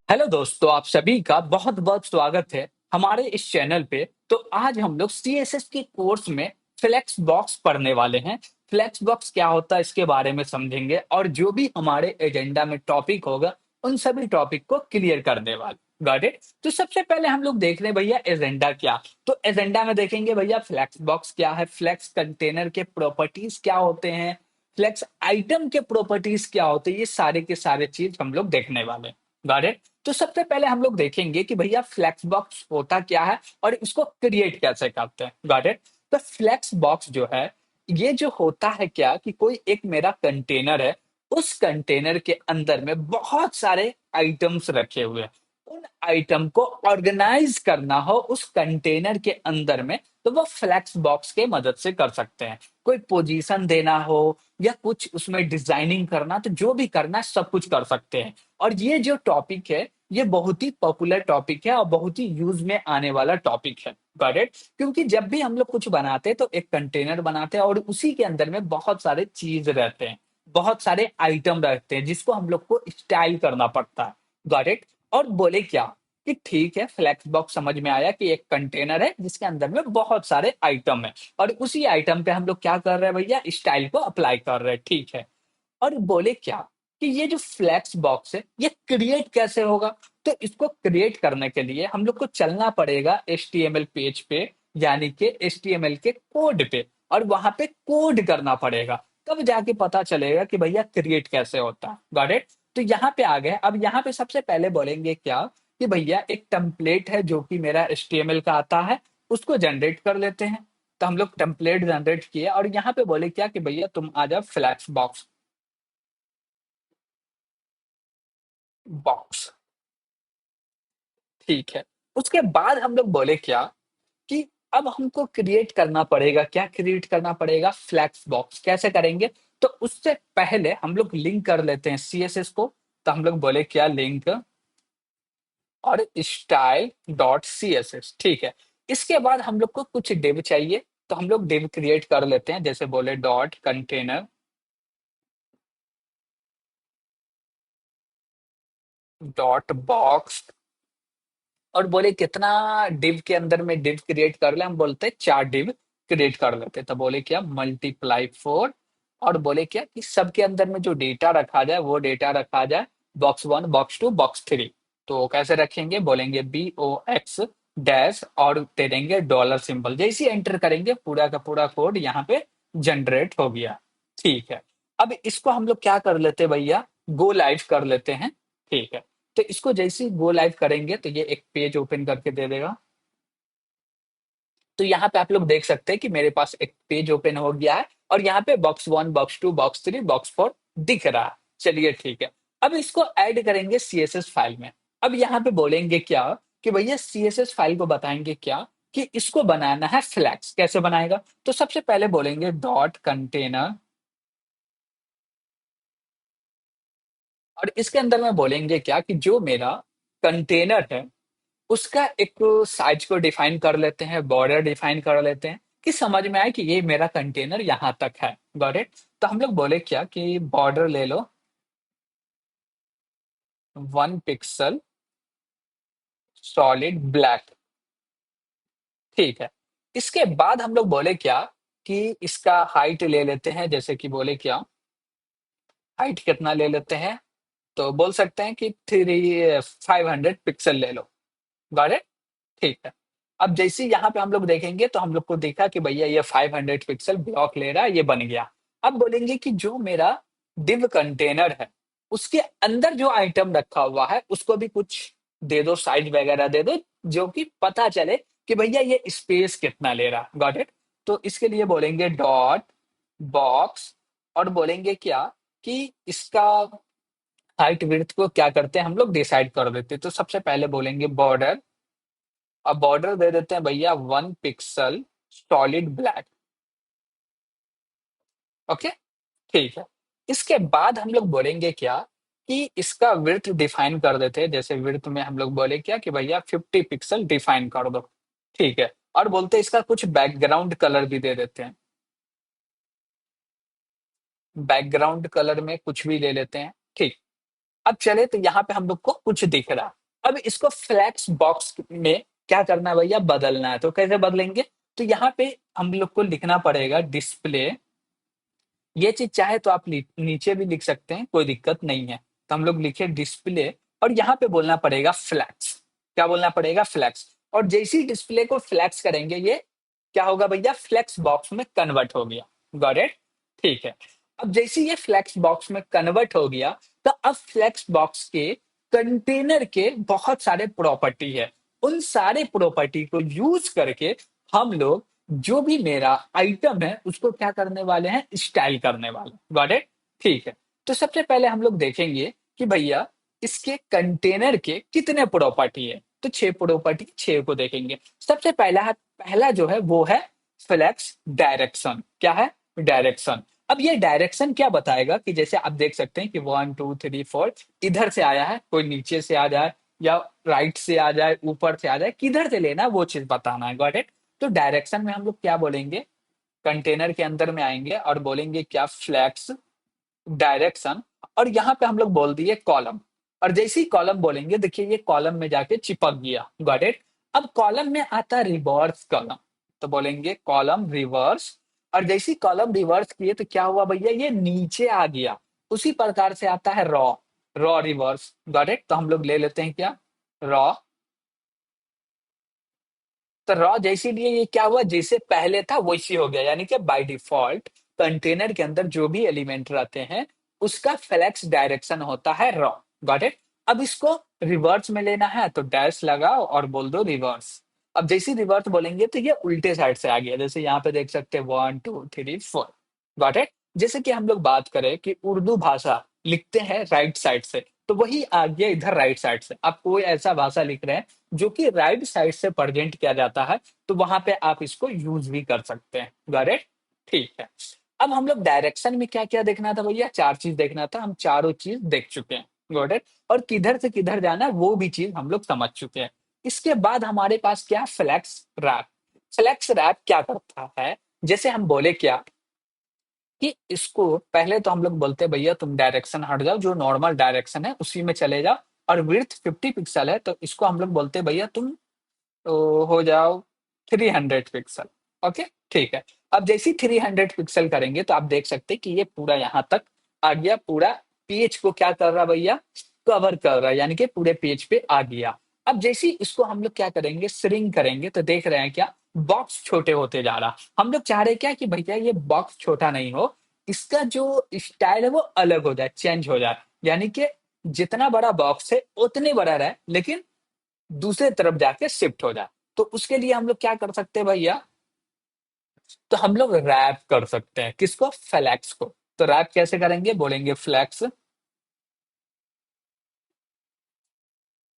Hello दोस्तों, आप सभी का बहुत-बहुत स्वागत है हमारे इस चैनल पे। तो आज हम लोग सीएसएस के कोर्स में फ्लेक्स बॉक्स पढ़ने वाले हैं। फ्लेक्स बॉक्स क्या होता है इसके बारे में समझेंगे और जो भी हमारे एजेंडा में टॉपिक होगा, उन सभी टॉपिक को क्लियर करने वाले। Got it? तो सबसे पहले हम लोग देख रहे हैं भैया एजेंडा क्या? तो एजेंडा में देखेंगे भैया फ्लेक्स बॉक्स क्या है, फ्लेक्स कंटेनर के प्रॉपर्टीज क्या होते हैं, फ्लेक्स आइटम के प्रॉपर्टीज क्या होते हैं, ये सारे के सारे चीज हम लोग देखने वाले हैं। Got it? तो सबसे पहले हम लोग देखेंगे कि भैया फ्लेक्स बॉक्स होता क्या है और इसको क्रिएट कैसे करते हैं। Got it? तो फ्लेक्स बॉक्स जो है, ये जो होता है क्या कि कोई एक मेरा कंटेनर है, उस कंटेनर के अंदर में बहुत सारे आइटम्स रखे हुए हैं। उन आइटम को ऑर्गेनाइज करना हो उस कंटेनर के अंदर में, तो वो फ्लेक्स बॉक्स के मदद से कर सकते हैं। कोई पोजीशन देना हो या कुछ उसमें डिजाइनिंग करना, तो जो भी करना है सब कुछ कर सकते हैं। और ये जो टॉपिक है, ये बहुत ही पॉपुलर टॉपिक है और बहुत ही यूज में आने वाला टॉपिक है। Got it? क्योंकि जब भी हम लोग कुछ बनाते हैं तो एक कंटेनर बनाते हैं और उसी के अंदर में बहुत सारे चीज रहते हैं, बहुत सारे आइटम रहते हैं जिसको हम लोग को स्टाइल करना पड़ता है। Got it? और बोले क्या कि ठीक है, फ्लेक्स बॉक्स समझ में आया कि एक कंटेनर है जिसके अंदर में बहुत सारे आइटम है और उसी आइटम पे हम लोग क्या कर रहे हैं भैया, स्टाइल को अप्लाई कर रहे हैं। ठीक है। और बोले क्या कि ये जो फ्लेक्स बॉक्स है ये क्रिएट कैसे होगा? तो इसको क्रिएट करने के लिए हम लोग को चलना पड़ेगा एचटीएमएल पेज पे, यानी कि एचटीएमएल के कोड पे, और वहां पे कोड करना पड़ेगा। तब जाके पता चलेगा कि भैया क्रिएट कैसे होता है। Got it? तो यहाँ पे आ गए। अब यहाँ पे सबसे पहले बोलेंगे क्या कि भैया एक टेम्पलेट है जो कि मेरा एचटीएमएल का आता है, उसको जनरेट कर लेते हैं। तो हम लोग टेम्पलेट जनरेट किए और यहाँ पे बोले क्या कि भैया तुम आ जाओ फ्लैक्स बॉक्स बॉक्स। ठीक है। उसके बाद हम लोग बोले क्या कि अब हमको क्रिएट करना पड़ेगा। क्या क्रिएट करना पड़ेगा? Flex box. कैसे करेंगे? तो उससे पहले हम लोग लिंक कर लेते हैं सीएसएस को। तो हम लोग बोले क्या, लिंक और स्टाइल डॉट सीएसएस। ठीक है। इसके बाद हम लोग को कुछ डिव चाहिए, तो हम लोग डिव क्रिएट कर लेते हैं। जैसे बोले डॉट कंटेनर डॉट बॉक्स, और बोले कितना डिव के अंदर में डिव क्रिएट कर ले, हम बोलते हैं 4 डिव क्रिएट कर लेते हैं। तो बोले क्या, मल्टीप्लाई 4, और बोले क्या कि सबके अंदर में जो डेटा रखा जाए वो डेटा रखा जाए बॉक्स 1, बॉक्स 2, बॉक्स 3। तो कैसे रखेंगे? बोलेंगे बी ओ एक्स डैश और दे देंगे डॉलर सिंबल। जैसे ही एंटर करेंगे पूरा का पूरा कोड यहाँ पे जनरेट हो गया। ठीक है। अब इसको हम लोग क्या कर लेते हैं भैया, गो लाइव कर लेते हैं। ठीक है। तो इसको जैसे ही गो लाइव करेंगे तो ये एक पेज ओपन करके दे देगा। तो यहाँ पे आप लोग देख सकते हैं कि मेरे पास एक पेज ओपन हो गया है और यहाँ पे बॉक्स 1, बॉक्स 2, बॉक्स 3, बॉक्स 4 दिख रहा है। चलिए ठीक है। अब इसको ऐड करेंगे सीएसएस फाइल में। अब यहाँ पे बोलेंगे क्या कि भैया सीएसएस फाइल को बताएंगे क्या कि इसको बनाना है फ्लैक्स। कैसे बनाएगा? तो सबसे पहले बोलेंगे डॉट कंटेनर, और इसके अंदर में बोलेंगे क्या कि जो मेरा कंटेनर है उसका एक साइज को डिफाइन कर लेते हैं, बॉर्डर डिफाइन कर लेते हैं कि समझ में आए कि ये मेरा कंटेनर यहाँ तक है। Got it? तो हम लोग बोले क्या कि बॉर्डर ले लो 1 पिक्सल सॉलिड ब्लैक। ठीक है। इसके बाद हम लोग बोले क्या कि इसका हाइट ले लेते हैं। जैसे कि बोले क्या, हाइट कितना ले लेते हैं? तो बोल सकते हैं कि 500 पिक्सल ले लो। Got it? ठीक है। अब जैसे ही यहाँ पे हम लोग देखेंगे तो हम लोग को देखा कि भैया ये 500 पिक्सल ब्लॉक ले रहा है, ये बन गया। अब बोलेंगे कि जो मेरा div कंटेनर है उसके अंदर जो आइटम रखा हुआ है उसको भी कुछ दे दो, साइज वगैरह दे दो, जो कि पता चले कि भैया ये स्पेस कितना ले रहा। Got it? तो इसके लिए बोलेंगे डॉट बॉक्स, और बोलेंगे क्या कि इसका हाइट विड्थ को क्या करते हैं हम लोग डिसाइड कर देते हैं। तो सबसे पहले बोलेंगे बॉर्डर, अब बॉर्डर दे देते हैं भैया 1 पिक्सल सॉलिड ब्लैक। ओके। ठीक है। इसके बाद हम लोग बोलेंगे क्या कि इसका विड्थ डिफाइन कर देते हैं। जैसे विड्थ में हम लोग बोले क्या कि भैया 50 पिक्सल डिफाइन कर दो। ठीक है। और बोलते हैं इसका कुछ बैकग्राउंड कलर भी दे देते हैं। बैकग्राउंड कलर में कुछ भी ले लेते हैं। ठीक। अब चले तो यहाँ पे हम लोग को कुछ दिख रहा। अब इसको फ्लेक्स बॉक्स में क्या करना है भैया, बदलना है। तो कैसे बदलेंगे, तो यहाँ पे हम लोग को लिखना पड़ेगा डिस्प्ले, ये चीज चाहे तो आप नीचे भी लिख सकते हैं, कोई दिक्कत नहीं है। तो हम लोग लिखे डिस्प्ले, और यहाँ पे बोलना पड़ेगा फ्लैक्स। क्या बोलना पड़ेगा, फ्लैक्स। और जैसे ही डिस्प्ले को फ्लैक्स करेंगे, ये क्या होगा भैया, फ्लैक्स बॉक्स में कन्वर्ट हो गया। गॉट इट, ठीक है। अब जैसे ये फ्लैक्स बॉक्स में कन्वर्ट हो गया, तो अब फ्लैक्स बॉक्स के कंटेनर के बहुत सारे प्रॉपर्टी है। उन सारे प्रॉपर्टी को यूज करके हम लोग जो भी मेरा आइटम है उसको क्या करने वाले हैं, स्टाइल करने वाले। गॉट इट, ठीक है। तो सबसे पहले हम लोग देखेंगे कि भैया इसके कंटेनर के कितने प्रॉपर्टी है। तो 6 प्रॉपर्टी, 6 को देखेंगे। सबसे पहला पहला जो है वो है फ्लेक्स डायरेक्शन। क्या है, डायरेक्शन। अब ये डायरेक्शन क्या बताएगा कि जैसे आप देख सकते हैं कि 1 2 3 4 इधर से आया है, कोई नीचे से आ जाए या राइट से आ जाए, ऊपर से आ जाए, किधर से लेना है वो चीज बताना है। Got it. तो डायरेक्शन में हम लोग क्या बोलेंगे, कंटेनर के अंदर में आएंगे और बोलेंगे क्या, फ्लैक्स डायरेक्शन। और यहाँ पे हम लोग बोल दिए कॉलम। और जैसे ही कॉलम बोलेंगे, देखिए ये कॉलम में जाके चिपक गया। Got it. अब कॉलम में आता है रिवर्स कॉलम, तो बोलेंगे कॉलम रिवर्स। और जैसे ही कॉलम रिवर्स किए तो क्या हुआ भैया, ये नीचे आ गया। उसी प्रकार से आता है raw, raw reverse. Got it. तो हम लोग ले लेते हैं क्या, रॉ। तो रॉ जैसे लिए ये क्या हुआ, जैसे पहले था वैसे हो गया, यानी कि बाय डिफॉल्ट कंटेनर के अंदर जो भी एलिमेंट रहते हैं उसका फ्लेक्स डायरेक्शन होता है रॉ। Got it. अब इसको रिवर्स में लेना है तो डैश लगाओ और बोल दो रिवर्स। अब जैसे रिवर्स बोलेंगे तो ये उल्टे साइड से आ गया, जैसे यहाँ पे देख सकते हैं 1 2 3 4। Got it. जैसे कि हम लोग बात करें कि उर्दू भाषा लिखते हैं राइट साइड से, तो वही आ गया इधर राइट साइड से। आप कोई ऐसा भाषा लिख रहे हैं जो कि राइट साइड से प्रेजेंट किया जाता है, तो वहां पे आप इसको यूज भी कर सकते हैं। गॉट इट, ठीक है। अब हम लोग डायरेक्शन में क्या क्या देखना था भैया, 4 चीज देखना था, हम चारों चीज देख चुके हैं। Got it. और किधर से किधर जाना है वो भी चीज हम लोग समझ चुके हैं। इसके बाद हमारे पास क्या, फ्लैक्स रैप। फ्लैक्स रैप क्या करता है, जैसे हम बोले क्या कि इसको पहले तो हम लोग बोलते हैं भैया तुम डायरेक्शन हट जाओ, जो नॉर्मल डायरेक्शन है उसी में चले जाओ। और विड्थ 50 पिक्सल है, तो इसको हम लोग बोलते हैं भैया तुम हो जाओ 300 पिक्सल। ओके, ठीक है। अब जैसे ही 300 पिक्सल करेंगे तो आप देख सकते हैं कि ये पूरा यहाँ तक आ गया, पूरा पेज को क्या कर रहा है भैया, कवर कर रहा है, यानी कि पूरे पेज पे आ गया। अब जैसे ही इसको हम लोग क्या करेंगे, श्रिंक करेंगे, तो देख रहे हैं क्या, बॉक्स छोटे होते जा रहा। हम लोग चाह रहे हैं क्या कि भैया ये बॉक्स छोटा नहीं हो, इसका जो स्टाइल है वो अलग हो जाए, चेंज हो जाए, यानी कि जितना बड़ा बॉक्स है उतने बड़ा रहे, लेकिन दूसरे तरफ जाके शिफ्ट हो जाए। तो उसके लिए हम लोग क्या कर सकते हैं भैया, तो हम लोग रैप कर सकते हैं किसको, फ्लैक्स को। तो रैप कैसे करेंगे, बोलेंगे फ्लैक्स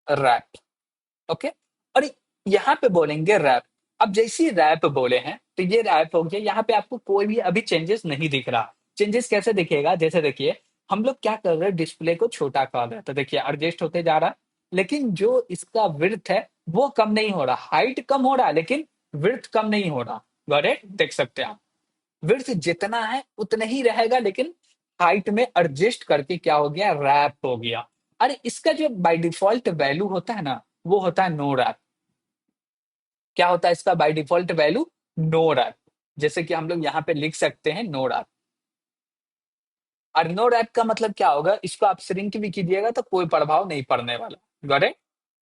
रैप। ओके। और यहाँ पे बोलेंगे रैप। अब जैसे ही रैप बोले हैं तो ये रैप हो गया, यहाँ पे आपको कोई भी अभी चेंजेस नहीं दिख रहा। चेंजेस कैसे दिखेगा, जैसे देखिए हम लोग क्या कर रहे हैं, डिस्प्ले को छोटा कर रहे हैं, तो देखिए एडजस्ट होते जा रहा है। लेकिन जो इसका विड्थ है वो कम नहीं हो रहा, हाइट कम हो रहा है लेकिन विड्थ कम नहीं हो रहा। गॉट इट, देख सकते हैं आप, विड्थ जितना है उतना ही रहेगा, लेकिन हाइट में एडजस्ट करके क्या हो गया, रैप हो गया। अरे इसका जो बाय डिफॉल्ट वैल्यू होता है ना, वो होता है नो रैप। क्या होता है इसका by default value, no wrap. जैसे कि हम लोग यहाँ पे लिख सकते हैं नो रैप। और नो रैप का मतलब क्या होगा, इसको आप श्रिंक भी कीजिएगा तो कोई प्रभाव नहीं पड़ने वाला। गॉट इट,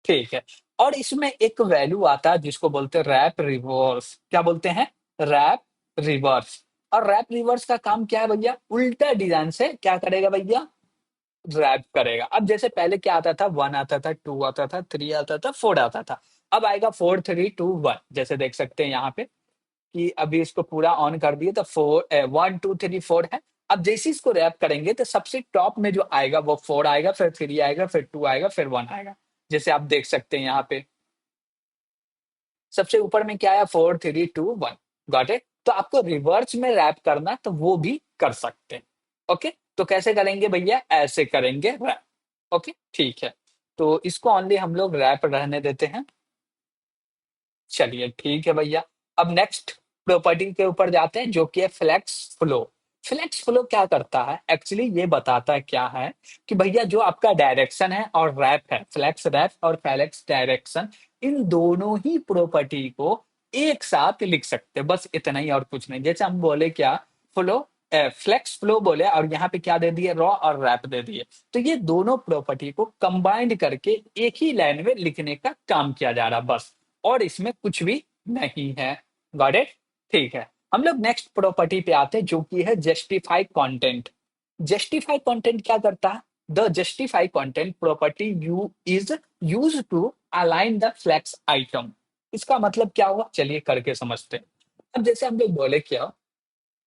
ठीक है। और इसमें एक वैल्यू आता है जिसको बोलते हैं रैप रिवर्स। क्या बोलते हैं, रैप रिवर्स। और रैप रिवर्स का काम क्या है भैया, उल्टा डिजाइन से क्या करेगा भैया, रैप करेगा। अब जैसे पहले क्या आता था, 1 आता था, 2 आता था, 3 आता था, 4 आता था। अब आएगा 4 3 2 1, जैसे देख सकते हैं यहाँ पे कि अभी इसको पूरा ऑन कर दिए तो 1 2 3 4 है। अब जैसे इसको रैप करेंगे तो सबसे टॉप में जो आएगा वो 4 आएगा, फिर 3 आएगा, फिर 2 आएगा, फिर 1 आएगा। जैसे आप देख सकते हैं यहाँ पे सबसे ऊपर में क्या आया, 4 3 2 1। Got it. तो आपको रिवर्स में रैप करना तो वो भी कर सकते हैं। ओके। तो कैसे करेंगे भैया, ऐसे करेंगे रैप। ओके, ठीक है। तो इसको ओनली हम लोग रैप रहने देते हैं। चलिए ठीक है भैया। अब नेक्स्ट प्रॉपर्टी के ऊपर जाते हैं जो कि है फ्लेक्स फ्लो। फ्लेक्स फ्लो क्या करता है एक्चुअली, ये बताता है क्या है कि भैया जो आपका डायरेक्शन है और रैप है, फ्लेक्स रैप और फ्लेक्स डायरेक्शन, इन दोनों ही प्रॉपर्टी को एक साथ लिख सकते हैं, बस इतना ही और कुछ नहीं। जैसे हम बोले क्या, फ्लो, फ्लेक्स फ्लो बोले और यहाँ पे क्या दे दिए, रॉ और रैप दे दिए। तो ये दोनों प्रॉपर्टी को कंबाइंड करके एक ही लाइन में लिखने का काम किया जा रहा बस, और इसमें कुछ भी नहीं है। Got it? ठीक है, हम लोग नेक्स्ट प्रॉपर्टी पे आते हैं जो कि है जस्टिफाई कंटेंट। जस्टिफाई कंटेंट क्या करता है? The justify content property you is use to align the flex item. इसका मतलब क्या हुआ, चलिए करके समझते हैं। अब जैसे हम लोग बोले क्या,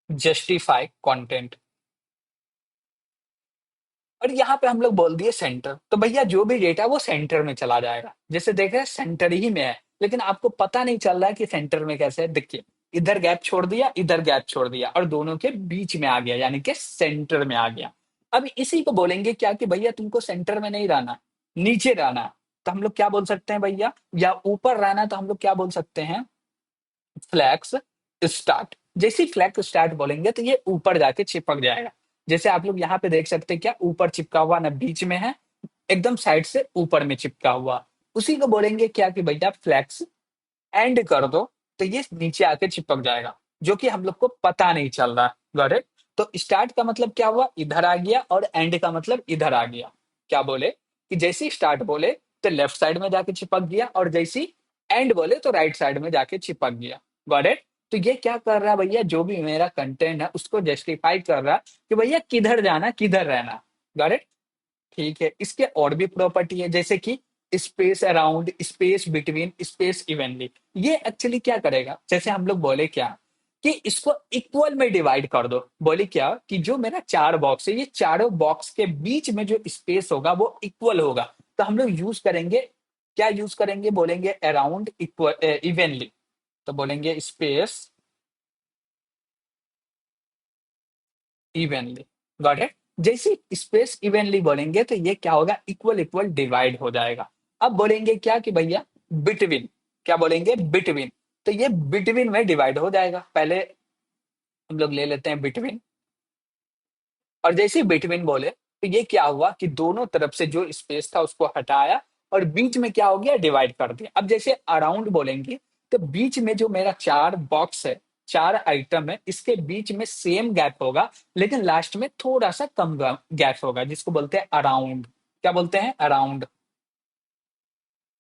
जस्टिफाई कंटेंट, और यहाँ पे हम लोग बोल दिए सेंटर, तो भैया जो भी डेटा वो सेंटर में चला जाएगा। जैसे देख रहे हैं सेंटर ही में है, लेकिन आपको पता नहीं चल रहा है कि सेंटर में कैसे है। देखिए, इधर गैप छोड़ दिया, इधर गैप छोड़ दिया, और दोनों के बीच में आ गया, यानी कि सेंटर में आ गया। अब इसी को बोलेंगे क्या कि भैया तुमको सेंटर में नहीं रहना, नीचे रहना है। तो हम लोग क्या बोल सकते हैं भैया, या ऊपर रहना, तो हम लोग क्या बोल सकते हैं, फ्लैक्स स्टार्ट। जैसे फ्लैक्स स्टार्ट बोलेंगे तो ये ऊपर जाके चिपक जाएगा। जैसे आप लोग यहाँ पे देख सकते हैं, क्या ऊपर चिपका हुआ ना, बीच में है, एकदम साइड से ऊपर में चिपका हुआ। उसी को बोलेंगे क्या कि भैया फ्लैक्स एंड कर दो, तो ये नीचे आके चिपक जाएगा, जो कि हम लोग को पता नहीं चल रहा। Got it? तो स्टार्ट का मतलब क्या हुआ, इधर आ गया, और एंड का मतलब इधर आ गया। क्या बोले कि जैसे ही स्टार्ट बोले तो लेफ्ट साइड में जाके चिपक गया, और जैसे ही एंड बोले तो राइट साइड में जाके चिपक गया। Got it? तो ये क्या कर रहा है भैया, जो भी मेरा कंटेंट है उसको जस्टिफाई कर रहा है कि भैया किधर जाना किधर रहना। Got it? ठीक है, इसके और भी प्रॉपर्टी है, जैसे कि space around, space between, space evenly. ये एक्चुअली क्या करेगा, जैसे हम लोग बोले क्या कि इसको इक्वल में डिवाइड कर दो। बोले क्या कि जो मेरा चार बॉक्स है, ये चारों बॉक्स के बीच में जो स्पेस होगा वो इक्वल होगा। तो हम लोग यूज करेंगे, क्या यूज करेंगे, बोलेंगे अराउंड इक्वल इवनली। तो बोलेंगे स्पेस इवनली। Got it? जैसे स्पेस इवनली बोलेंगे तो ये क्या होगा, इक्वल इक्वल डिवाइड हो जाएगा। अब बोलेंगे क्या कि भैया बिटवीन, क्या बोलेंगे, बिटवीन। तो ये बिटवीन में डिवाइड हो जाएगा। पहले हम लोग ले लेते हैं बिटवीन, और जैसे ही बिटवीन बोले तो ये क्या हुआ कि दोनों तरफ से जो स्पेस था उसको हटाया, और बीच में क्या हो गया, डिवाइड कर दिया। अब जैसे अराउंड बोलेंगे तो बीच में जो मेरा चार बॉक्स है, चार आइटम है, इसके बीच में सेम गैप होगा, लेकिन लास्ट में थोड़ा सा कम गैप होगा, जिसको बोलते हैं अराउंड। क्या बोलते हैं, अराउंड।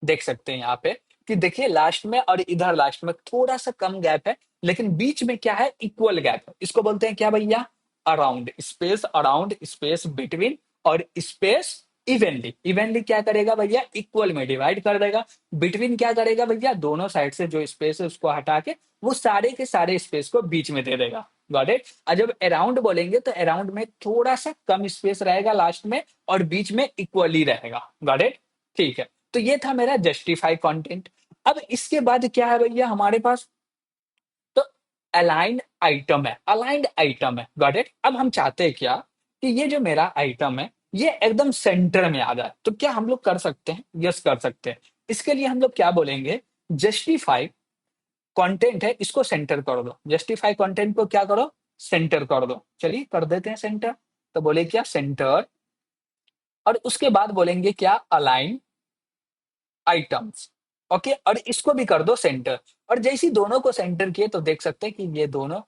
देख सकते हैं यहाँ पे कि देखिए लास्ट में और इधर लास्ट में थोड़ा सा कम गैप है, लेकिन बीच में क्या है, इक्वल गैप है। इसको बोलते हैं क्या भैया, around. Space around, space between, और स्पेस इवनली। इवनली क्या करेगा भैया, इक्वल में डिवाइड कर देगा। बिटवीन क्या करेगा भैया, दोनों साइड से जो स्पेस है उसको हटा के वो सारे के सारे स्पेस को बीच में दे देगा। Got it? और जब अराउंड बोलेंगे तो अराउंड में थोड़ा सा कम स्पेस रहेगा लास्ट में, और बीच में इक्वली रहेगा। Got it? ठीक है, तो ये था मेरा जस्टिफाई कंटेंट। अब इसके बाद क्या है भैया हमारे पास, तो अलाइंड आइटम है, अलाइंड आइटम है। Got it? अब हम चाहते हैं क्या कि ये जो मेरा आइटम है ये एकदम सेंटर में आ जाए। तो क्या हम लोग कर सकते हैं, यस कर सकते हैं। इसके लिए हम लोग क्या बोलेंगे, जस्टिफाई कंटेंट है इसको सेंटर कर दो। जस्टिफाई कंटेंट को क्या करो, सेंटर कर दो। चलिए कर देते हैं सेंटर। तो बोले क्या, सेंटर, और उसके बाद बोलेंगे क्या, अलाइन आइटम्स। ओके, और इसको भी कर दो सेंटर। और जैसी दोनों को सेंटर किए तो देख सकते हैं कि ये दोनों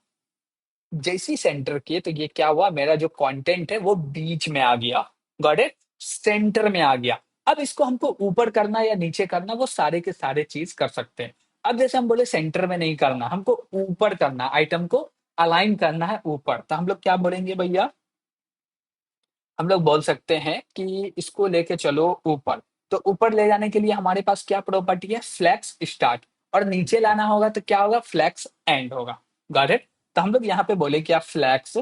जैसी सेंटर किए तो ये क्या हुआ, मेरा जो कंटेंट है वो बीच में आ गया। Got it? सेंटर में आ गया। अब इसको हमको ऊपर करना या नीचे करना, वो सारे के सारे चीज कर सकते हैं। अब जैसे हम बोले सेंटर में नहीं करना, हमको ऊपर करना, आइटम को अलाइन करना है ऊपर, तो हम लोग क्या बोलेंगे भैया, हम लोग बोल सकते हैं कि इसको लेके चलो ऊपर। तो ऊपर ले जाने के लिए हमारे पास क्या प्रॉपर्टी है, फ्लैक्स स्टार्ट। और नीचे लाना होगा तो क्या होगा, फ्लैक्स एंड होगा। Got it? तो हम लोग यहाँ पे बोले क्या, फ्लैक्स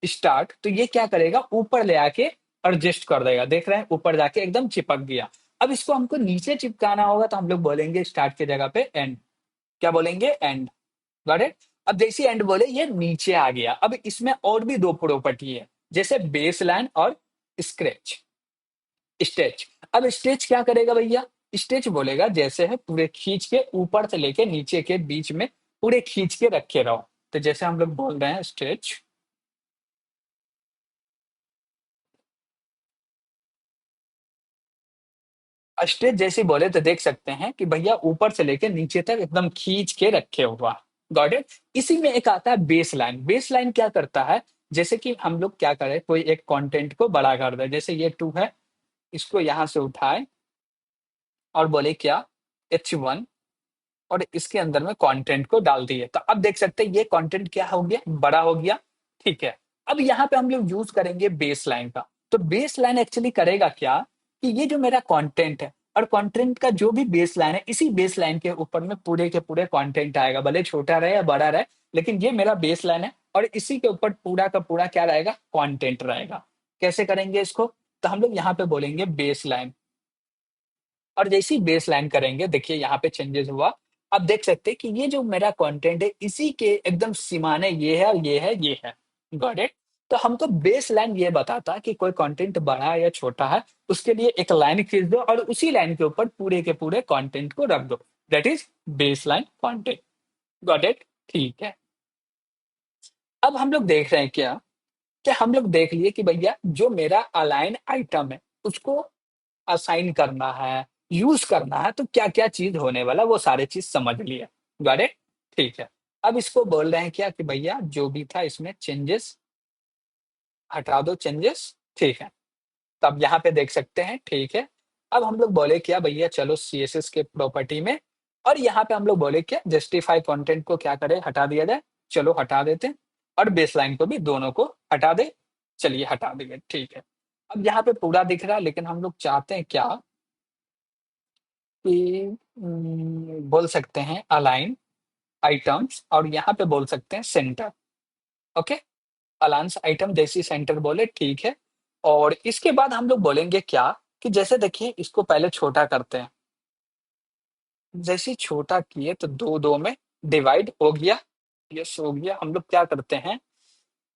स्टार्ट, तो ये क्या करेगा, ऊपर ले आके एडजस्ट कर देगा। देख रहे हैं ऊपर जाके एकदम चिपक गया। अब इसको हमको नीचे चिपकाना होगा तो हम लोग बोलेंगे स्टार्ट की जगह पे एंड। क्या बोलेंगे, एंड। Got it? अब जैसे एंड बोले ये नीचे आ गया। अब इसमें और भी दो प्रॉपर्टी है, जैसे बेस लाइन और स्क्रैच, स्टेच। अब स्टेच क्या करेगा भैया, स्टेच बोलेगा जैसे है पूरे खींच के ऊपर से लेके नीचे के बीच में पूरे खींच के रखे रहो। तो जैसे हम लोग बोल रहे हैं स्टेच, स्ट्रेच जैसे बोले तो देख सकते हैं कि भैया ऊपर से लेके नीचे तक एकदम खींच के रखे हुआ। Got it. इसी में एक आता है बेस लाइन। बेस लाइन क्या करता है, जैसे कि हम लोग क्या करें, कोई एक कंटेंट को बड़ा कर दे, जैसे ये टू है, इसको यहां से उठाए और बोले क्या, H1, और इसके अंदर में कंटेंट को डाल दिए, तो अब देख सकते हैं ये कंटेंट क्या हो गया, बड़ा हो गया। ठीक है। अब यहाँ पे हम लोग यूज करेंगे बेस लाइन का। तो बेस लाइन एक्चुअली करेगा क्या, कि ये जो मेरा कंटेंट है और कंटेंट का जो भी बेस लाइन है, इसी बेस लाइन के ऊपर में पूरे के पूरे कंटेंट आएगा, भले छोटा रहे या बड़ा रहे, लेकिन ये मेरा बेस लाइन है और इसी के ऊपर पूरा का पूरा क्या रहेगा, कंटेंट रहेगा। कैसे करेंगे इसको, तो हम लोग यहाँ पे बोलेंगे बेस लाइन, और जैसे ही बेस लाइन करेंगे देखिए यहाँ पे चेंजेस हुआ। अब देख सकते हैं कि ये जो मेरा कंटेंट है इसी के एकदम सीमाने ये है और ये है, ये है। Got it. तो हमको बेस लाइन ये बताता है कि कोई कंटेंट बड़ा है या छोटा है, उसके लिए एक लाइन खींच दो और उसी लाइन के ऊपर पूरे के पूरे कंटेंट को रख दो। That is base line content. Got it. ठीक है। अब हम लोग देख रहे हैं क्या, कि हम लोग देख लिए कि भैया जो मेरा अलाइन आइटम है उसको असाइन करना है, यूज करना है, तो क्या क्या चीज होने वाला वो सारे चीज समझ लिए। Got it. ठीक है। अब इसको बोल रहे हैं क्या, कि भैया जो भी था इसमें चेंजेस हटा दो, चेंजेस। ठीक है। तब यहाँ पे देख सकते हैं। ठीक है। अब हम लोग बोले क्या भैया, चलो सीएसएस के प्रॉपर्टी में, और यहाँ पे हम लोग बोले क्या, जस्टिफाई कंटेंट को क्या करें, हटा दिया जाए। चलो हटा देते हैं, और बेसलाइन को भी दोनों को हटा दे। चलिए हटा देंगे। ठीक है। अब यहाँ पे पूरा दिख रहा है, लेकिन हम लोग चाहते हैं क्या, कि बोल सकते हैं अलाइन आइटम्स, और यहाँ पे बोल सकते हैं सेंटर। ओके। अलायंस आइटम जैसी सेंटर बोले, ठीक है। और इसके बाद हम लोग बोलेंगे क्या, कि जैसे देखिए इसको पहले छोटा करते हैं, जैसे ही छोटा किए तो दो दो में डिवाइड हो गया। यस हो गया। हम लोग क्या करते हैं,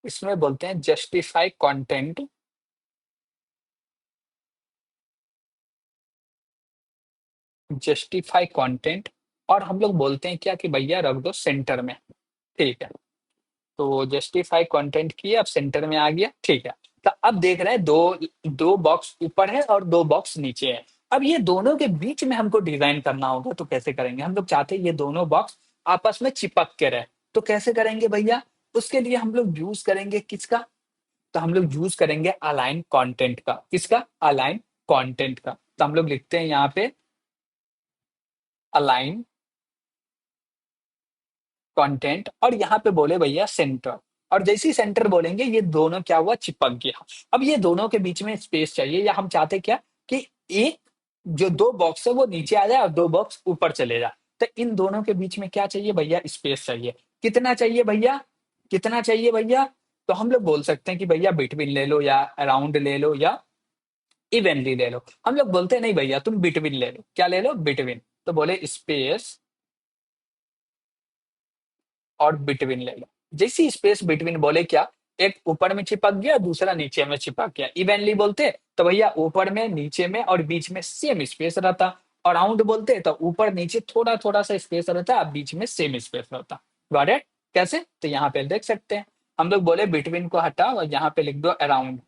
इसमें बोलते हैं जस्टिफाई कंटेंट, जस्टिफाई कंटेंट, और हम लोग बोलते हैं क्या, कि भैया रख दो सेंटर में। ठीक है। तो जस्टिफाई कंटेंट किए, अब सेंटर में आ गया। ठीक है। तो अब देख रहे हैं दो दो बॉक्स ऊपर है और दो बॉक्स नीचे है। अब ये दोनों के बीच में हमको डिजाइन करना होगा, तो कैसे करेंगे, हम लोग चाहते हैं ये दोनों बॉक्स आपस में चिपक के रहे, तो कैसे करेंगे भैया, उसके लिए हम लोग यूज करेंगे किसका, तो हम लोग यूज करेंगे अलाइन कंटेंट का। किसका, अलाइन कंटेंट का। तो हम लोग लिखते हैं यहाँ पे अलाइन कंटेंट, और यहाँ पे बोले भैया सेंटर, और जैसे ही सेंटर बोलेंगे ये दोनों क्या हुआ, चिपक गया। अब ये दोनों के बीच में स्पेस चाहिए, या हम चाहते क्या, कि एक जो दो बॉक्स है वो नीचे आ जाए और दो बॉक्स ऊपर चले जाए। तो इन दोनों के बीच में क्या चाहिए भैया, स्पेस चाहिए। कितना चाहिए भैया, कितना चाहिए भैया, तो हम लोग बोल सकते हैं कि भैया बिटवीन ले लो, या अराउंड ले लो, या इवेनली ले लो। हम लोग बोलते हैं नहीं भैया तुम बिटवीन ले लो, क्या ले लो, बिटवीन। तो बोले स्पेस और बिटवीन ले लो। जैसी स्पेस बिटवीन बोले क्या, एक ऊपर में चिपक गया, दूसरा नीचे में चिपक गया। इवेनली बोलते तो भैया ऊपर में, नीचे में और बीच में सेम स्पेस रहता। और राउंड बोलते तो ऊपर नीचे थोड़ा थोड़ा सा स्पेस रहता, अब बीच में सेम स्पेस रहता। Got it. कैसे, तो यहाँ पे देख सकते हैं, हम लोग बोले बिटवीन को हटाओ और यहाँ पे लिख दो अराउंड।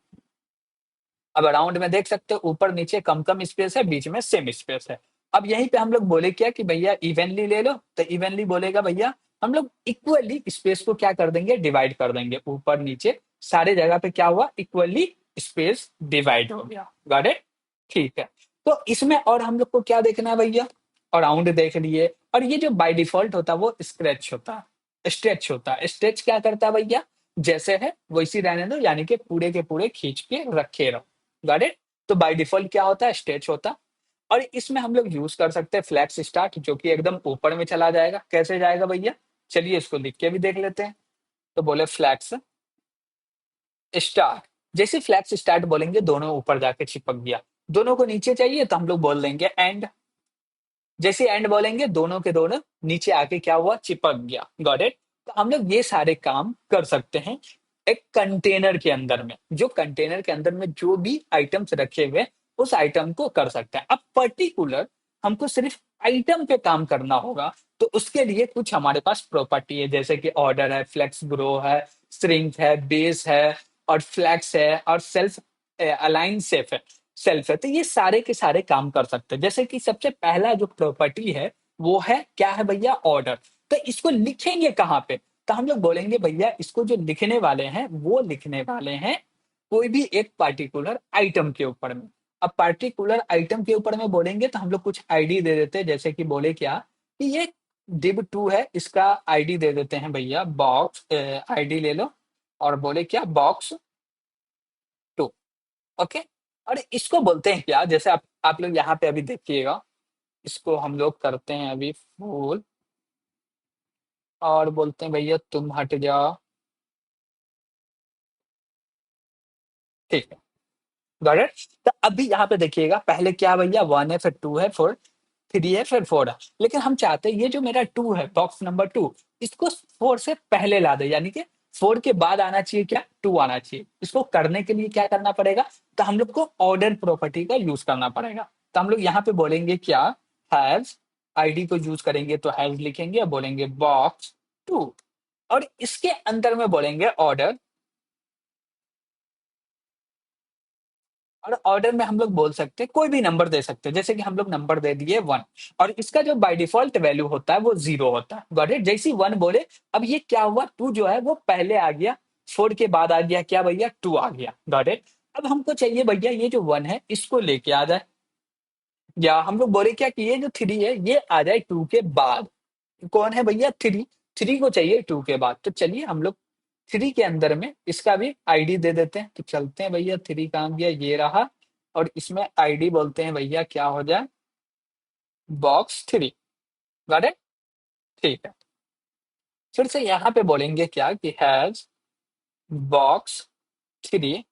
अब अराउंड में देख सकते हो ऊपर नीचे कम कम स्पेस है, बीच में सेम स्पेस है। अब यहीं पे हम लोग बोले क्या, कि भैया इवेनली ले लो, तो इवेनली बोलेगा भैया हम लोग इक्वली स्पेस को क्या कर देंगे, डिवाइड कर देंगे, ऊपर नीचे सारे जगह पे क्या हुआ, इक्वली स्पेस डिवाइड हो गया। Got it. ठीक है। तो इसमें और हम लोग को क्या देखना है भैया, अराउंड देख लिए, और ये जो बाय डिफॉल्ट होता है वो स्क्रैच होता है, स्ट्रेच होता है। स्ट्रेच क्या करता है भैया, जैसे है वैसी रहने दो, यानी कि पूरे के पूरे खींच के रखे रहो। Got it. तो बाय डिफॉल्ट क्या होता है, स्ट्रेच होता है। और इसमें हम लोग यूज कर सकते हैं फ्लैक्स स्टार्ट, जो कि एकदम ऊपर में चला जाएगा। कैसे जाएगा भैया, चलिए इसको लिख के भी देख लेते हैं। तो बोले फ्लैक्स स्टार्ट, जैसे फ्लैक्स स्टार्ट बोलेंगे दोनों ऊपर जाके चिपक गया। दोनों को नीचे चाहिए तो हम लोग बोल देंगे एंड, जैसे एंड बोलेंगे दोनों के दोनों नीचे आके क्या हुआ, चिपक गया। Got it. तो हम लोग ये सारे काम कर सकते हैं एक कंटेनर के अंदर में, जो कंटेनर के अंदर में जो भी आइटम्स रखे हुए उस आइटम को कर सकते हैं। अब पर्टिकुलर हमको सिर्फ आइटम पे काम करना होगा, तो उसके लिए कुछ हमारे पास प्रॉपर्टी है, जैसे कि ऑर्डर है, फ्लेक्स ग्रो है, श्रिंक है, बेस है, और फ्लैक्स है, और सेल्फ अलाइन सेफ है। सेल्फ है। तो ये सारे के सारे काम कर सकते हैं। जैसे कि सबसे पहला जो प्रॉपर्टी है, वो है क्या है भैया? ऑर्डर। तो इसको लिखेंगे कहाँ पे? तो हम लोग बोलेंगे भैया इसको जो लिखने वाले हैं, वो लिखने वाले हैं कोई भी एक पार्टिकुलर आइटम के ऊपर में। अब पार्टिकुलर आइटम के ऊपर में बोलेंगे तो हम लोग कुछ आईडी दे देते हैं, जैसे कि बोले क्या कि ये div2 है, इसका आईडी दे देते हैं भैया बॉक्स, आईडी ले लो और बोले क्या box2। ओके। और इसको बोलते हैं क्या, जैसे आप लोग यहाँ पे अभी देखिएगा, इसको हम लोग करते हैं अभी फुल और बोलते हैं भैया तुम हट जाओ। ठीक है, गॉट इट। तो अभी यहाँ पे देखिएगा, पहले क्या भैया, 1 है, फिर 2 है, फिर 3 है, फिर 4 है। लेकिन हम चाहते हैं ये जो मेरा 2 है, बॉक्स नंबर 2, इसको 4 से पहले ला दे, यानी कि 4 के बाद आना चाहिए क्या? 2 आना चाहिए। इसको करने के लिए क्या करना पड़ेगा? तो हम लोग को ऑर्डर प्रॉपर्टी का यूज करना पड़ेगा। तो हम लोग यहाँ पे बोलेंगे क्या, हैज, आईडी को यूज करेंगे तो हैज लिखेंगे और बोलेंगे box2, और इसके अंदर में बोलेंगे ऑर्डर। और ऑर्डर में हम लोग बोल सकते हैं कोई भी नंबर दे सकते हैं, जैसे कि हम लोग नंबर दे दिए 1, और इसका जो बाय डिफॉल्ट वैल्यू होता है वो 0 होता है। Got it. जैसे ही 1 बोले, अब ये क्या हुआ, 2 जो है वो पहले आ गया, 4 के बाद आ गया क्या भैया, 2 आ गया। Got it. अब हमको चाहिए भैया ये जो 1 है इसको लेके आ जाए, या हम लोग बोले क्या कि ये जो 3 है ये आ जाए 2 के बाद। कौन है भैया, 3। 3 को चाहिए 2 के बाद। तो चलिए हम लोग 3 के अंदर में इसका भी आईडी दे देते हैं। तो चलते हैं भैया, 3 काम गया, ये रहा, और इसमें आईडी बोलते हैं भैया क्या हो जाए, box3। Got it. ठीक है, फिर से यहाँ पे बोलेंगे क्या कि हैज box3,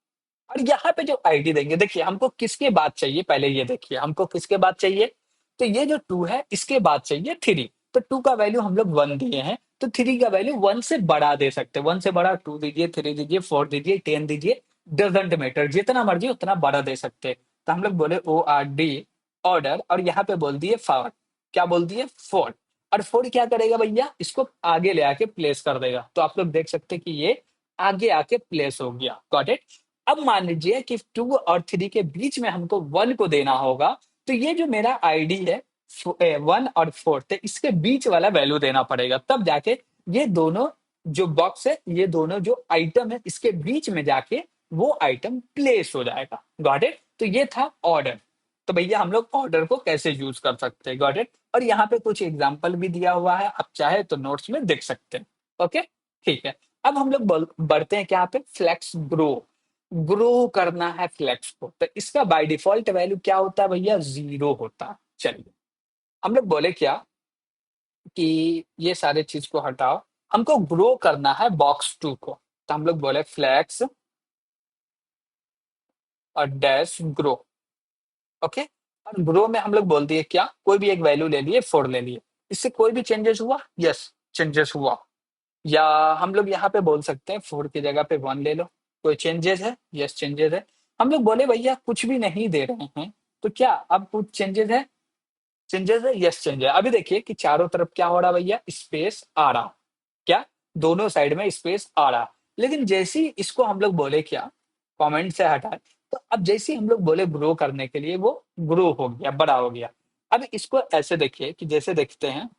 और यहाँ पे जो आईडी देंगे, देखिए हमको किसके बाद चाहिए, पहले ये देखिए हमको किसके बाद चाहिए। तो ये जो 2 है इसके बाद चाहिए 3। तो 2 का वैल्यू हम लोग 1 दिए हैं, तो 3 का वैल्यू 1 से बड़ा दे सकते हैं। 1 से बड़ा 2 दीजिए, 3 दीजिए, 4 दीजिए, 10 दीजिए, डजेंट मैटर, जितना मर्जी उतना बड़ा दे सकते हैं। तो हम लोग बोले ORD, ऑर्डर, और यहाँ पे बोल दिए 4। क्या बोल दिए, 4। और 4 क्या करेगा भैया, इसको आगे ले आके प्लेस कर देगा। तो आप लोग देख सकते हैं कि ये आगे आके प्लेस हो गया। Got it. अब मान लीजिए कि 2 और 3 के बीच में हमको 1 को देना होगा। तो ये जो मेरा आईडी है 1 और 4, तो इसके बीच वाला वैल्यू देना पड़ेगा, तब जाके ये दोनों जो बॉक्स है, ये दोनों जो आइटम है, इसके बीच में जाके वो आइटम प्लेस हो जाएगा। Got it. तो ये था ऑर्डर। तो भैया हम लोग ऑर्डर को कैसे यूज कर सकते हैं। Got it. और यहाँ पे कुछ एग्जाम्पल भी दिया हुआ है, आप चाहे तो नोट्स में देख सकते हैं। ओके। ठीक है। अब हम लोग बढ़ते हैं क्या पे, फ्लेक्स ग्रो। ग्रो करना है फ्लेक्स को, तो इसका बाय डिफॉल्ट वैल्यू क्या होता है भैया, 0 होता है। चलिए हम लोग बोले क्या कि ये सारे चीज को हटाओ, हमको ग्रो करना है box2 को। तो हम लोग बोले फ्लेक्स और डैश ग्रो। ओके। और ग्रो में हम लोग बोल दिए क्या, कोई भी एक वैल्यू ले लिए, 4 ले लिए। इससे कोई भी चेंजेस हुआ, यस चेंजेस हुआ। या हम लोग यहाँ पे बोल सकते हैं 4 की जगह पे 1 ले लो, कोई चेंजेस है, यस चेंजेस है। हम लोग बोले भैया कुछ भी नहीं दे रहे हैं, तो क्या अब कुछ चेंजेस है, चेंजेस है, यस चेंज है। अभी देखिए कि चारों तरफ क्या हो रहा भैया, स्पेस आ रहा, क्या, दोनों साइड में स्पेस आ रहा। लेकिन जैसे ही इसको हम लोग बोले क्या, कमेंट से हटाए, तो अब जैसे ही हम लोग बोले ग्रो करने के लिए, वो ग्रो हो गया, बड़ा हो गया। अब इसको ऐसे देखिए कि जैसे देखते हैं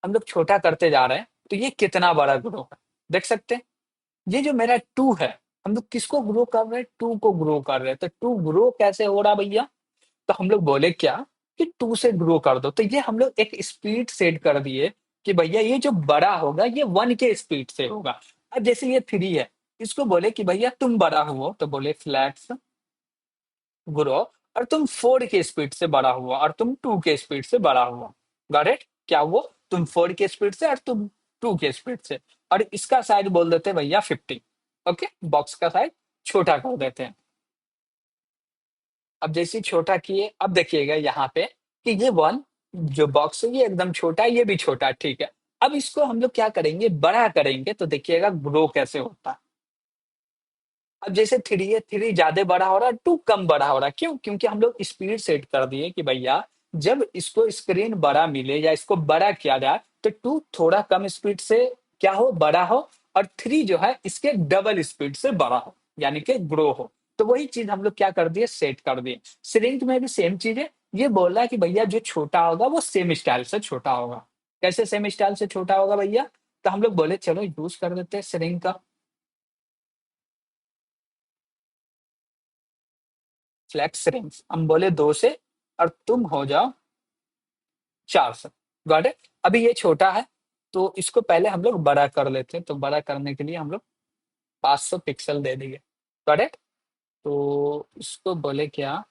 हम लोग छोटा करते जा रहे हैं, तो ये कितना बड़ा ग्रो है, देख सकते हैं। ये जो मेरा 2 है, हम लोग किसको ग्रो कर रहे हैं, 2 को ग्रो कर रहे हैं। तो 2 ग्रो कैसे हो रहा भैया, तो हम लोग बोले क्या कि 2 से ग्रो कर दो। तो ये हम लोग एक स्पीड सेट कर दिए कि भैया ये जो बड़ा होगा ये 1 के स्पीड से होगा। अब जैसे ये 3 है, इसको बोले कि भैया तुम बड़ा हुआ, तो बोले फ्लैट्स ग्रो, और तुम 4 के स्पीड से बड़ा हुआ, और तुम 2 के स्पीड से बड़ा हुआ। Got it. क्या हुआ, तुम 4 के स्पीड से और तुम 2 के स्पीड से। और इसका साइज बोल देते हैं भैया 50। ओके, बॉक्स का साइज छोटा कर देते हैं। अब जैसे ही छोटा किए, अब देखिएगा यहाँ पे कि ये 1 जो बॉक्स है ये एकदम छोटा है, ये भी छोटा है, ठीक है। अब इसको हम लोग क्या करेंगे, बड़ा करेंगे, तो देखिएगा ग्रो कैसे होता है। अब जैसे 3 है, 3 ज्यादा बड़ा हो रहा है, 2 कम बड़ा हो रहा है, क्यों, क्योंकि हम लोग स्पीड सेट कर दिए कि भैया जब इसको स्क्रीन बड़ा मिले या इसको बड़ा किया जाए, तो 2 थोड़ा कम स्पीड से क्या हो, बड़ा हो, और 3 जो है इसके डबल स्पीड से बड़ा हो, यानी कि ग्रो हो। तो वही चीज़ हम लोग क्या कर दिए, सेट कर दिए। श्रिंक में भी सेम चीज़ है, ये बोल रहा है कि भैया जो छोटा होगा वो सेम स्टाइल से छोटा होगा। कैसे सेम स्टाइल से छोटा होगा भैया? तो हम लोग बोले चलो यूज़ कर देते हैं श्रिंक का, फ्लेक्स श्रिंक। हम बोले 2 से और तुम हो जाओ 4 से। Got it? अभी ये छोटा है, तो इसको पहले हम लोग बड़ा कर लेते हैं, तो बड़ा करने के लिए हम लोग 500 पिक्सल दे देंगे। Got it? तो इसको बोले क्या,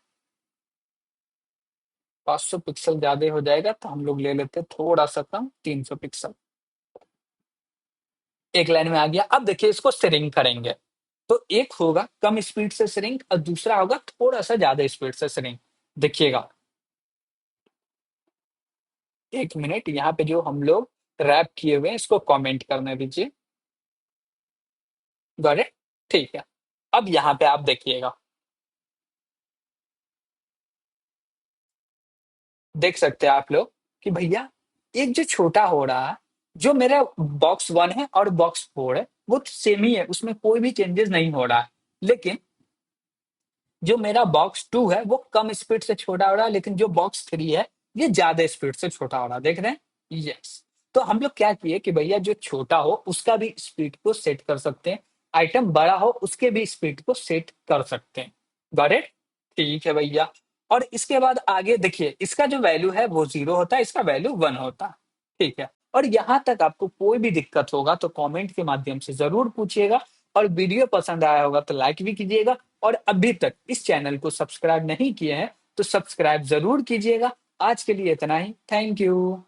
500 पिक्सल ज़्यादा हो जाएगा तो हम लोग ले लेते हैं थोड़ा-सा कम, 300 पिक्सल। एक लाइन में आ गया। अब देखिए इसको श्रिंक करेंगे। तो एक होगा कम स्पीड से श्रिंक और दूसरा होगा थोड़ा-सा ज़्यादा स्पीड से श्रिंक। देखिएगा, 1 मिनट यहाँ पे जो हम लोग रैप किए हुए हैं इसको कमेंट करने दीजिए। Got it? ठीक है। अब यहाँ पे आप देखिएगा, देख सकते हैं आप लोग कि भैया एक जो छोटा हो रहा है, जो मेरा बॉक्स 1 है और बॉक्स 4 है, वो सेम ही है, उसमें कोई भी चेंजेस नहीं हो रहा है। लेकिन जो मेरा बॉक्स 2 है वो कम स्पीड से छोटा हो रहा है, लेकिन जो बॉक्स 3 है ये ज्यादा स्पीड से छोटा हो रहा है। देख रहे हैं? यस। तो हम लोग क्या किए कि भैया जो छोटा हो उसका भी स्पीड को सेट कर सकते हैं, आइटम बड़ा हो उसके भी स्पीड को सेट कर सकते हैं। Got it? ठीक है भैया। और इसके बाद आगे देखिए, इसका जो वैल्यू है वो 0 होता है, इसका वैल्यू 1 होता है। ठीक है? और यहाँ तक आपको कोई भी दिक्कत होगा तो कमेंट के माध्यम से ज़रूर पूछिएगा, और वीडियो पसंद आया होगा तो लाइक भी कीजिएगा, और अभी तक इस चैनल को सब्सक्राइब नहीं किए हैं, तो सब्सक्राइब ज़रूर कीजिएगा। आज के लिए इतना ही। Thank you.